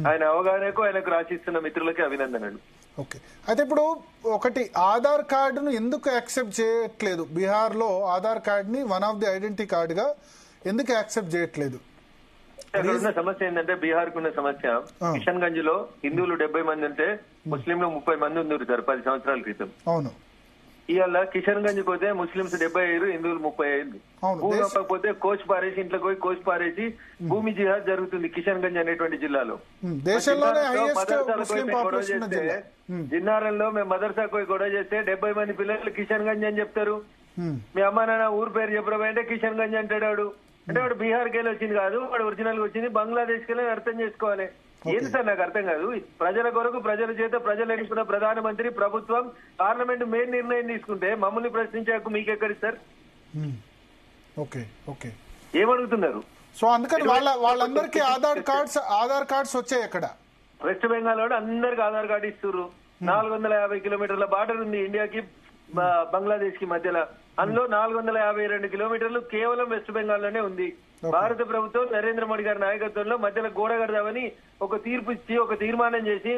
ఆయన అవగాహనకు ఆయనకు రాసిస్తున్న మిత్రులకి అభినందనలు. ఓకే, అయితే ఇప్పుడు ఒకటి ఆధార్ కార్డును ఎందుకు యాక్సెప్ట్ చేయట్లేదు? బీహార్ లో ఆధార్ కార్డ్ ని one of the identity card గా ఎందుకు యాక్సెప్ట్ చేయట్లేదు? అక్కడ ఉన్న సమస్య ఏంటంటే బీహార్ కు ఉన్న సమస్య, కిషన్ గంజ్ లో హిందువులు 70 మంది ఉంటే ముస్లింలు 30 మంది ఉన్నారు సార్ 10 సంవత్సరాల క్రితం. అవును, ఇవాళ కిషన్ గంజ్ పోతే ముస్లింస్ 75, హిందువులు 35. భూమి అప్పకపోతే కోచ్ పారేసి ఇంట్లో పోయి కోచ్ పారేసి భూమి జిహాద్ జరుగుతుంది కిషన్ గంజ్ అనేటువంటి జిల్లాలో. జిన్నారంలో మేము మదర్సాకు పోయి గొడవ చేస్తే 70 మంది పిల్లలు కిషన్ గంజ్ అని చెప్తారు. మీ అమ్మ నాన్న ఊరు పేరు చెప్పడం అంటే కిషన్ గంజ్ అంటాడు వాడు. అంటే వాడు బీహార్కి వెళ్ళి వచ్చింది కాదు, వాడు ఒరిజినల్ గా వచ్చింది బంగ్లాదేశ్కి వెళ్ళి అర్థం చేసుకోవాలి. ఏంటి సార్ నాకు అర్థం కాదు. ప్రజల కొరకు ప్రజల చేత ప్రజలు ఎన్నుకున్న ప్రధానమంత్రి ప్రభుత్వం పార్లమెంట్ మెయిన్ నిర్ణయం తీసుకుంటే మమ్మల్ని ప్రశ్నించే హక్కు మీకెక్కడి సార్? ఏమడుగుతున్నారు? సో అందుకని వాళ్ళందరికీ ఆధార్ కార్డ్స్ వచ్చాయి. ఎక్కడ వెస్ట్ బెంగాల్ వాడు అందరికి ఆధార్ కార్డు ఇస్తున్నారు. 450 కిలోమీటర్ల బార్డర్ ఉంది ఇండియాకి బంగ్లాదేశ్ కి మధ్యలో. అందులో 452 కిలోమీటర్లు కేవలం వెస్ట్ బెంగాల్ లోనే ఉంది. భారత ప్రభుత్వం నరేంద్ర మోడీ గారి నాయకత్వంలో మధ్యలో గోడ కడదామని ఒక తీర్పు ఇచ్చి ఒక తీర్మానం చేసి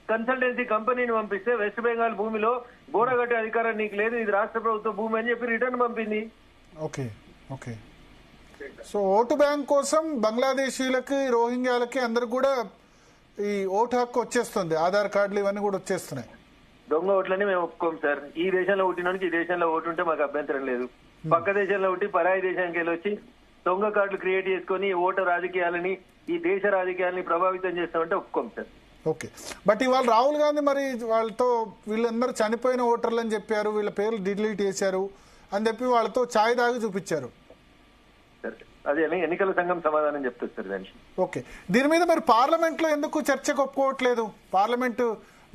కన్సల్టెన్సీ కంపెనీని పంపిస్తే వెస్ట్ బెంగాల్ భూమిలో గోడ కట్టే అధికారం నీకు లేదు, ఇది రాష్ట్ర ప్రభుత్వ భూమి అని చెప్పి రిటర్న్ పంపింది. Okay okay so vote bank కోసం బంగ్లాదేశీలకి రోహింగ్యాలకి అందరు కూడా ఈ ఓటు హక్కు వచ్చేస్తుంది, ఆధార్ కార్డులు ఇవన్నీ కూడా వచ్చేస్తున్నాయి. దొంగ ఓట్లని మేము ఒప్పుకోం సార్. ఈ దేశంలో ఓటినోనికి ఈ దేశంలో ఓటు ఉంటే మాకు అభ్యంతరం లేదు. పక్క దేశంలో ఓటి పరాయి దేశానికి వెళ్ళి వచ్చి దొంగ కార్డులు క్రియేట్ చేసుకుని ఓటు రాజకీయాలని ఈ దేశ రాజకీయాలని ప్రభావితం చేస్తామంటే ఒప్పుకోం సార్. ఓకే, బట్ ఇవాళ రాహుల్ గాంధీ మరి వాళ్ళతో వీళ్ళందరూ చనిపోయిన ఓటర్లు అని చెప్పారు, వీళ్ళ పేర్లు డిలీట్ చేశారు అని చెప్పి వాళ్ళతో ఛాయ్ దాగి చూపించారు. అదే ఎన్నికల సంఘం సమాధానం చెప్తుంది సార్ దానికి. ఓకే, దీని మీద మరి పార్లమెంట్ లో ఎందుకు చర్చకు ఒప్పుకోవట్లేదు? పార్లమెంట్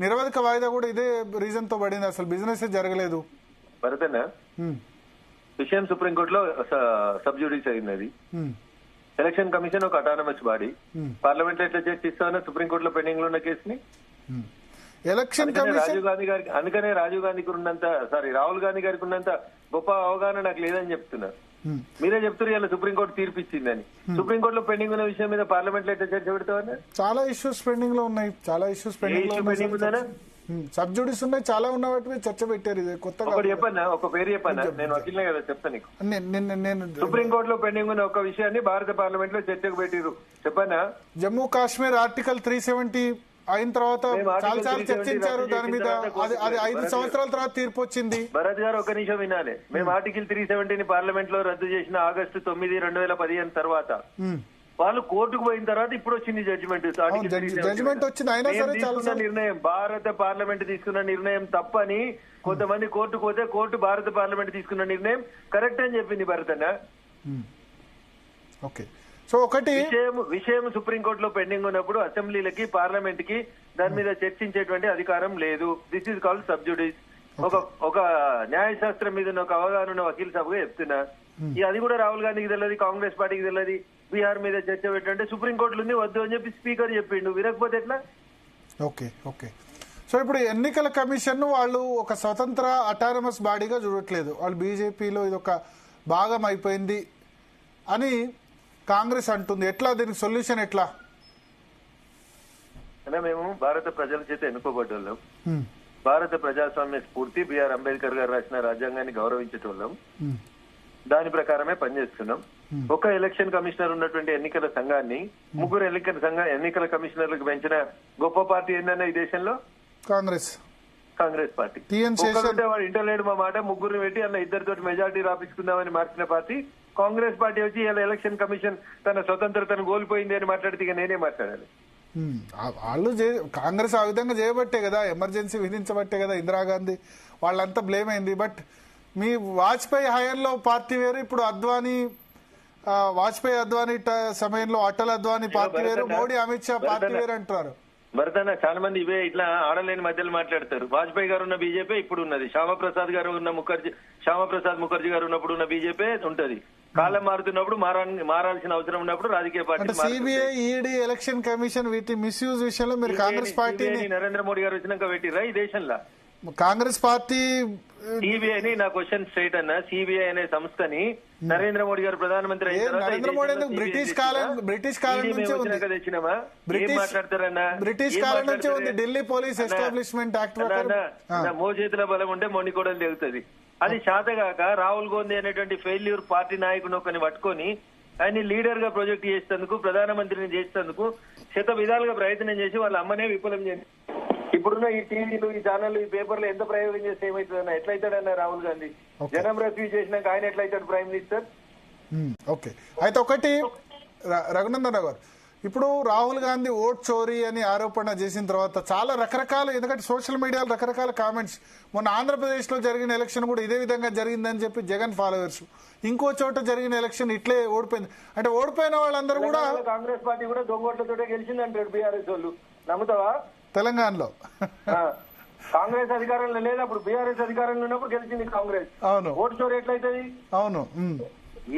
నిరవధిక వాయిదా కూడా ఇదే రీజన్ తో పడింది, అసలు బిజినెస్ జరగలేదు. భరతన్న విషయం సుప్రీంకోర్టులో సబ్ జ్యుడిస్ అయింది. ఎలక్షన్ కమిషన్ ఒక అటానమస్ బాడీ. పార్లమెంట్ లో ఎట్లా చర్చిస్తామన్నా సుప్రీంకోర్టులో పెండింగ్ లో ఉన్న కేసుని ఎలక్షన్ కమిషన్ రాజీవ్ గాంధీ గారికి, అందుకనే రాజీవ్ గాంధీకి ఉన్నంత రాహుల్ గాంధీ గారికి ఉన్నంత గొప్ప అవగాహన నాకు లేదని చెప్తున్నారు. మీరే చెప్తారు ఇలా సుప్రీంకోర్టు తీర్పు ఇచ్చిందని. సుప్రీంకోర్టులో పెండింగ్ ఉన్న విషయం మీద పార్లమెంట్ లో ఎట్లా చర్చ పెడతామన్నా? చాలా ఇష్యూస్ పెండింగ్ లో ఉన్నాయి, చాలా ఇష్యూస్ పెండింగ్ ఉందా? సబ్ జ్యుడిస్ ఉన్నాయి, చాలా ఉన్న వాటి మీద చర్చ పెట్టారు. ఇది కొత్తగా చెప్పన్నా, ఒక పేరు చెప్పన్నా, నేను వకీల్నే కదా చెప్తాను నీకు. నేను సుప్రీంకోర్టులో పెండింగ్ ఉన్న ఒక విషయాన్ని భారత పార్లమెంట్ లో చర్చకు పెట్టిరు చెప్పన్నా. జమ్మూ కాశ్మీర్ ఆర్టికల్ 370 అయిన తర్వాత చాలా సార్లు చర్చించారు దాని మీద. అది 5 సంవత్సరాల తర్వాత తీర్పు వచ్చింది. భరత్ గారు ఒక నిమిషం వినాలి. మేము ఆర్టికల్ 370 పార్లమెంట్ లో రద్దు చేసిన ఆగస్టు 9, 2015 తర్వాత వాళ్ళు కోర్టుకు పోయిన తర్వాత ఇప్పుడు వచ్చింది జడ్జిమెంట్. జడ్జిమెంట్ వచ్చింది అయినా సరే చాలా నిర్ణయం భారత పార్లమెంట్ తీసుకున్న నిర్ణయం తప్పని కొంతమంది కోర్టుకు పోతే కోర్టు భారత పార్లమెంట్ తీసుకున్న నిర్ణయం కరెక్ట్ అని చెప్పింది భరతన్న. ఓకే, సో ఒకటి విషయం సుప్రీంకోర్టులో పెండింగ్ ఉన్నప్పుడు అసెంబ్లీలకి పార్లమెంట్ కి దాని మీద చర్చించేటువంటి అధికారం లేదు. This is called sub జ్యుడిస్. ఒక న్యాయశాస్త్రం మీద ఒక అవగాహన ఉన్న వకీల్ సభగా చెప్తున్నా. అది కూడా రాహుల్ గాంధీకి తెలియదు, కాంగ్రెస్ పార్టీకి తెలియదు. బీహార్ మీద చర్చ పెట్టంటే సుప్రీంకోర్టులో ఉంది వద్దు అని చెప్పి స్పీకర్ చెప్పిండు, వినకపోతే ఎట్లా? ఓకే ఓకే సో ఇప్పుడు ఎన్నికల కమిషన్ వాళ్ళు ఒక స్వతంత్ర అటానమస్ బాడీగా చూడట్లేదు, వాళ్ళు బీజేపీలో ఇది ఒక భాగం అయిపోయింది అని కాంగ్రెస్ అంటుంది. ఎట్లా దీనికి సొల్యూషన్ ఎట్లా? అంటే మేము భారత ప్రజల చేత ఎన్నుకోబడ్డోళ్ళం. భారత ప్రజాస్వామ్య స్ఫూర్తి బిఆర్ అంబేద్కర్ గారు రాసిన రాజ్యాంగాన్ని గౌరవించేటోళ్ళం. దాని ప్రకారమే పనిచేస్తున్నాం. ఒక ఎలక్షన్ కమిషనర్ ఉన్నటువంటి ఎన్నికల సంఘాన్ని 3 ఎన్నికల కమిషనర్లకు పెంచిన గొప్ప పార్టీ ఏందన్న ఈ దేశంలో? కాంగ్రెస్ పార్టీ. వాడు ఇంటర్లేడు మా మాట, 3 పెట్టి అన్న 2 మెజార్టీ రాపించుకుందామని మార్చిన పార్టీ కాంగ్రెస్ పార్టీ. వచ్చి ఇలా ఎలక్షన్ కమిషన్ తన స్వతంత్రతను కోల్పోయింది అని మాట్లాడితే ఇక నేనే మాట్లాడాలి. వాళ్ళు కాంగ్రెస్ ఆ విధంగా చేయబట్టే కదా, ఎమర్జెన్సీ విధించబట్టే కదా ఇందిరాగాంధీ వాళ్ళంతా బ్లేమ్ అయింది. బట్ మీ వాజ్పేయి హయాంలో పార్టీ వేరు, ఇప్పుడు వాజ్పేయి అద్వానీ సమయంలో అటల్ అద్వానీ పార్టీ వేరు, మోడీ అమిత్ షా పార్టీ వేరు అంటారు. భరతన్న చాలా మంది ఇవే ఇట్లా ఆడలేని మధ్యలో మాట్లాడతారు. వాజ్పేయి గారు ఉన్న బీజేపీ ఇప్పుడు ఉన్నది, శ్యామప్రసాద్ ముఖర్జీ గారు ఉన్నప్పుడు ఉన్న బీజేపీ ఉంటది. కాలం మారుతున్నప్పుడు మారాల్సిన అవసరం ఉన్నప్పుడు రాజకీయ party. CBI, ED, election commission వీటి మిస్యూజ్ విషయంలో మీరు కాంగ్రెస్ పార్టీ నరేంద్ర మోడీ గారు వచ్చినాక పెట్టిరా ఈ దేశంలో? కాంగ్రెస్ పార్టీ సిబిఐని నా క్వశ్చన్ స్ట్రైట్ అన్న, సిబిఐ అనే సంస్థని నరేంద్ర మోడీ గారు ప్రధానమంత్రి అయిన తర్వాత నరేంద్ర మోడీ ఎందుకు బ్రిటిష్ కాలం నుంచి ఉంది, తెచ్చినామా? మాట్లాడతారన్నా? బ్రిటిష్ కాలం నుంచి ఉంది. ఢిల్లీ పోలీస్ ఎస్టాబ్లిష్మెంట్ యాక్ట్ మోచేతుల బలం ఉంటే మొండి కూడా తెగుతుంది. అది శాతగాక రాహుల్ గాంధీ అనేటువంటి ఫెయిల్యూర్ పార్టీ నాయకుని ఒకరిని పట్టుకొని ఆయన లీడర్ గా ప్రొజెక్ట్ చేసేందుకు, ప్రధానమంత్రిని చేసేందుకు శత విధాలుగా ప్రయత్నం చేసి వాళ్ళ అమ్మనే విఫలం చేసి ఇప్పుడున్న ఈ టీవీలు, ఈ ఛానల్, ఈ పేపర్లు ఎంత ప్రయోగం చేస్తే ఏమవుతుందన్న? ఎట్లయితాడన్న రాహుల్ గాంధీ? జనం రిఫ్యూజ్ చేసినాక ఆయన ఎట్లయితాడు ప్రైమ్ మినిస్టర్? ఓకే, అయితే ఒకటి రఘునందన్ రావు గారు, ఇప్పుడు రాహుల్ గాంధీ ఓట్ చోరీ అని ఆరోపణ చేసిన తర్వాత చాలా రకరకాల, ఎందుకంటే సోషల్ మీడియాలో రకరకాల కామెంట్స్, మొన్న ఆంధ్రప్రదేశ్ లో జరిగిన ఎలక్షన్ కూడా ఇదే విధంగా జరిగిందని చెప్పి జగన్ ఫాలోవర్స్, ఇంకో చోట జరిగిన ఎలక్షన్ ఇట్లే ఓడిపోయింది అంటే, ఓడిపోయిన వాళ్ళందరూ కూడా కాంగ్రెస్ పార్టీ కూడా దొంగోట్లతోటే గెలిచిందంటారు బీఆర్ఎస్ వాళ్ళు. నమ్ముతావా? తెలంగాణలో కాంగ్రెస్ అధికారంలో లేదు, అప్పుడు బీఆర్ఎస్ అధికారంలో ఉన్నప్పుడు గెలిచింది కాంగ్రెస్. అవును, ఓటు చోరీ ఎట్లయితుంది? అవును,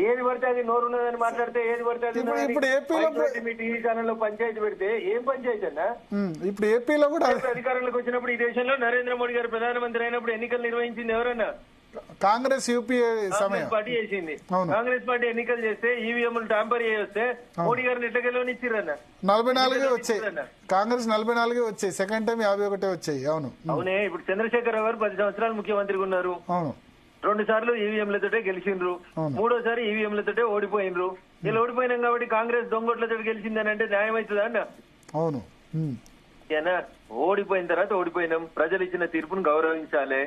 ఏది పడితే అది నోరున్నదని మాట్లాడితే, ఏది పడితే అది ఇప్పుడు ఏపీలో మీ టీవీ ఛానల్లో పంచాయతీ పెడితే ఏం పంచాయతీ అన్నా? ఇప్పుడు ఏపీలో కూడా అధికారంలోకి వచ్చినప్పుడు ఈ దేశంలో నరేంద్ర మోడీ గారు ప్రధానమంత్రి అయినప్పుడు ఎన్నికలు నిర్వహించింది ఎవరన్నా? కాంగ్రెస్ యూపీఏ కాంగ్రెస్ పార్టీ చేసింది. కాంగ్రెస్ పార్టీ ఎన్నికలు చేస్తే ఈవీఎంలు ట్యాంపర్ చేస్తే మోడీ గారిని ఎట్లా గెలవనిచ్చిరన్న? 44 వచ్చాయి, కాంగ్రెస్ 44 వచ్చాయి, సెకండ్ టైం 51 వచ్చాయి. అవును, అవునే. ఇప్పుడు చంద్రశేఖర్ రావు గారు 10 సంవత్సరాలు ముఖ్యమంత్రిగా ఉన్నారు. అవును, 2 సార్లు ఈవీఎంలతోటే గెలిచిండ్రు, 3ఓసారి ఈవీఎంలతోటే ఓడిపోయినరు. ఇలా ఓడిపోయినాం కాబట్టి కాంగ్రెస్ దొంగోట్లతో గెలిచిందని అంటే న్యాయం అవుతుందా అన్న? అవును, ఓడిపోయిన తర్వాత ఓడిపోయినాం, ప్రజలు ఇచ్చిన తీర్పును గౌరవించాలి,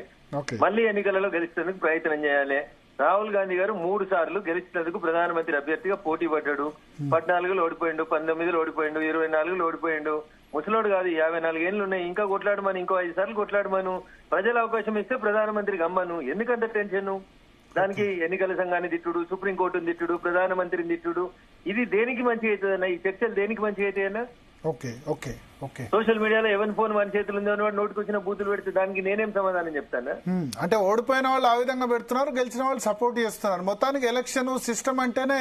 మళ్ళీ ఎన్నికలలో గెలిచేందుకు ప్రయత్నం చేయాలి. రాహుల్ గాంధీ గారు 3 సార్లు గెలిచినందుకు ప్రధానమంత్రి అభ్యర్థిగా పోటీ పడ్డాడు. 14లో ఓడిపోయిండు, 19లో ఓడిపోయిండు, 24లో ఓడిపోయిండు. ముసలోడు కాదు, 54 ఏళ్ళు ఉన్నాయి, ఇంకా కొట్లాడమని, ఇంకో 5 సార్లు కొట్లాడమను, ప్రజల అవకాశం ఇస్తే ప్రధానమంత్రికి అమ్మను. ఎందుకంత టెన్షన్? దానికి ఎన్నికల సంఘాన్ని తిట్టుడు, సుప్రీంకోర్టుని తిట్టుడు, ప్రధానమంత్రిని తిట్టుడు, ఇది దేనికి మంచిగా అవుతుందన్న? ఈ చర్చలు దేనికి మంచిగా అవుతాయన్నా? Okay, okay, okay. సోషల్ మీడియాలో ఎవరి ఫోన్ మన చేతులు ఉంది అని వాడు నోటికి వచ్చిన బూతులు పెడితే దానికి నేనేం సమాధానం చెప్తాను? అంటే ఓడిపోయిన వాళ్ళు ఆ విధంగా పెడుతున్నారు, గెలిచిన వాళ్ళు సపోర్ట్ చేస్తున్నారు. మొత్తానికి ఎలక్షన్ సిస్టమ్ అంటేనే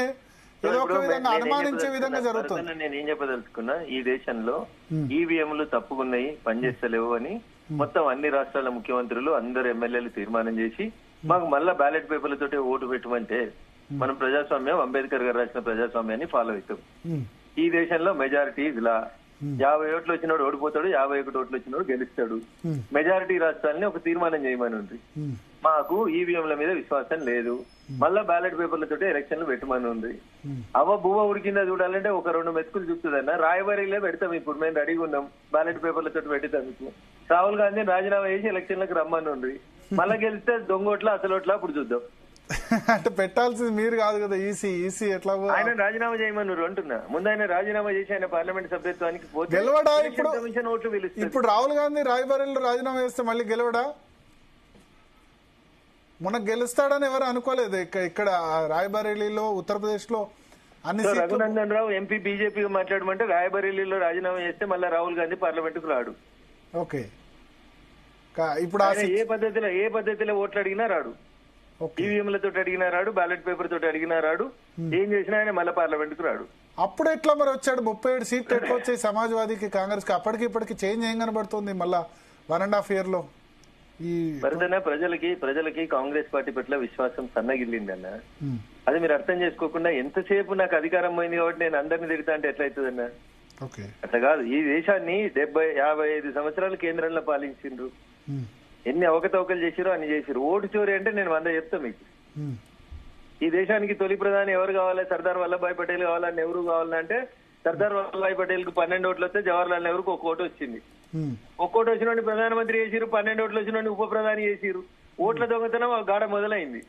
ఏదో ఒక విధంగా అనుమానించే విధంగా జరుగుతుంది. నేను ఏం చెప్పదలుచుకున్నా, ఈ దేశంలో ఈవీఎంలు తప్పుకున్నాయి, పనిచేస్తలేవు అని మొత్తం అన్ని రాష్ట్రాల ముఖ్యమంత్రులు, అందరు ఎమ్మెల్యేలు తీర్మానం చేసి మాకు మళ్ళా బ్యాలెట్ పేపర్లతోటి ఓటు పెట్టమంటే మనం ప్రజాస్వామ్యం, అంబేద్కర్ గారు రాసిన ప్రజాస్వామ్యాన్ని ఫాలో అవుతాం. ఈ దేశంలో మెజారిటీ ఇలా 50 ఓట్లు వచ్చినోడు ఓడిపోతాడు, 51 ఓట్లు వచ్చినోడు గెలుస్తాడు. మెజారిటీ రాష్ట్రాలని ఒక తీర్మానం చేయమని ఉంది. మాకు ఈవీఎంల మీద విశ్వాసం లేదు, మళ్ళా బ్యాలెట్ పేపర్లతోటి ఎలక్షన్లు పెట్టమని ఉంది. అవ్వ బువ్వ ఉడికిందా చూడాలంటే ఒక 2 మెతుకులు చూస్తుందన్న. రాయబరీలో పెడతాం, ఇప్పుడు మేము రెడీగా ఉన్నాం బ్యాలెట్ పేపర్లతోటి పెట్టేందుకు. రాహుల్ గాంధీ రాజీనామా చేసి ఎలక్షన్లకు రమ్మని ఉంది. మళ్ళా గెలిస్తే దొంగోట్ల అసలోట్ల అప్పుడు చూద్దాం. అంటే పెట్టాల్సింది మీరు కాదు కదా, ఈసీ ఎట్లా? ఆయన రాజీనామా చేయమన్నారు అంటున్నా. ముందు ఆయన రాజీనామా చేసి ఆయన పార్లమెంట్ సభ్యత్వానికి గెలవడా? ఇప్పుడు రాహుల్ గాంధీ రాయబరేలీలో రాజీనామా చేస్తే మళ్ళీ గెలవడా? మొన్న గెలుస్తాడని ఎవరు అనుకోలేదు. ఇక్కడ రాయబరేలీలో, ఉత్తరప్రదేశ్ లో అన్ని. రఘునందన్ రావు ఎంపీ బీజేపీ మాట్లాడమంటే రాయబరేలీలో రాజీనామా చేస్తే మళ్ళీ రాహుల్ గాంధీ పార్లమెంట్ కు రాడు. ఓకే, ఇప్పుడు ఏ పద్ధతిలో ఓట్లు అడిగినా రాడు, ఈవీఎంలతో అడిగినా రాడు, బ్యాలెట్ పేపర్ తోటి అడిగినా రాడు, ఏం చేసినా ఆయన మళ్ళీ పార్లమెంట్ కు రాడు. అప్పుడు ఎట్లా మరి వచ్చాడు? 37 సీట్లు ఎక్కువ వచ్చాయి సమాజ్వాదీకి, కాంగ్రెస్ కి. అప్పటికి ఇప్పటికి చేంజ్ ఏం కనబడుతుంది మళ్ళా 1.5 year లో? ఈ ప్రజలకి కాంగ్రెస్ పార్టీ పట్ల విశ్వాసం సన్నగిల్లిందన్న. అది మీరు అర్థం చేసుకోకుండా ఎంతసేపు నాకు అధికారం పోయింది కాబట్టి నేను అందరినీ తిడతా అంటే ఎట్లయితుందన్న? అట్లా కాదు. ఈ దేశాన్ని 55 సంవత్సరాలు కేంద్రంలో పాలించిండ్రు, ఎన్ని అవకతవకలు చేసిరో అన్ని చేసిరు. ఓటు చోరీ అంటే నేను 100 చెప్తా మీకు. ఈ దేశానికి తొలి ప్రధాని ఎవరు కావాలి? సర్దార్ వల్లభాయ్ పటేల్ కావాలా, నెహ్రూ కావాలంటే సర్దార్ వల్లభాయ్ పటేల్ కు 12 ఓట్లు వస్తే జవహర్లాల్ నెహ్రూకి 1 ఓటు వచ్చింది. 1 ఓటు వచ్చిన ప్రధానమంత్రి చేసిరు, 12 ఓట్లు వచ్చిన ఉప ప్రధాని చేసిరు. ఓట్ల దొంగతనం గాఢ మొదలైంది.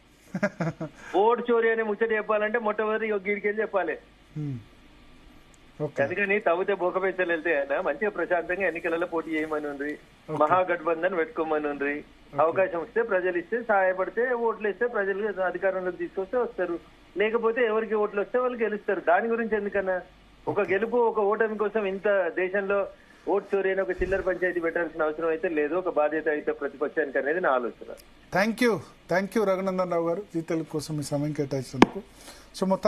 ఓటు చోరీ అనే ముచ్చట చెప్పాలంటే మొట్టమొదటి గీడికెళ్ళి చెప్పాలి. అందుకని తవ్వితే బోకపెంచలు వెళ్తే ఆయన మంచిగా ప్రశాంతంగా ఎన్నికలలో పోటీ చేయమని ఉంది, మహాగఠబంధన్ పెట్టుకోమని ఉంది. అవకాశం వస్తే ప్రజలు ఇస్తే, సహాయపడితే, ఓట్లు ఇస్తే ప్రజలు అధికారంలోకి తీసుకొస్తే వస్తారు, లేకపోతే ఎవరికి ఓట్లు వస్తే వాళ్ళు గెలుస్తారు. దాని గురించి ఎందుకన్నా ఒక గెలుపు, ఒక ఓటమి కోసం ఇంత దేశంలో ఓటు చోరీ అని ఒక చిల్లర పంచాయతీ పెట్టాల్సిన అవసరం అయితే లేదు. ఒక బాధ్యత అయితే ప్రతిపక్షానికి అనేది నా ఆలోచన. థ్యాంక్ యూ రఘునందన్ రావు గారు, జీ తెలుగు కోసం మీ సమయం కేటాయించినందుకు. సో మొత్తాన్ని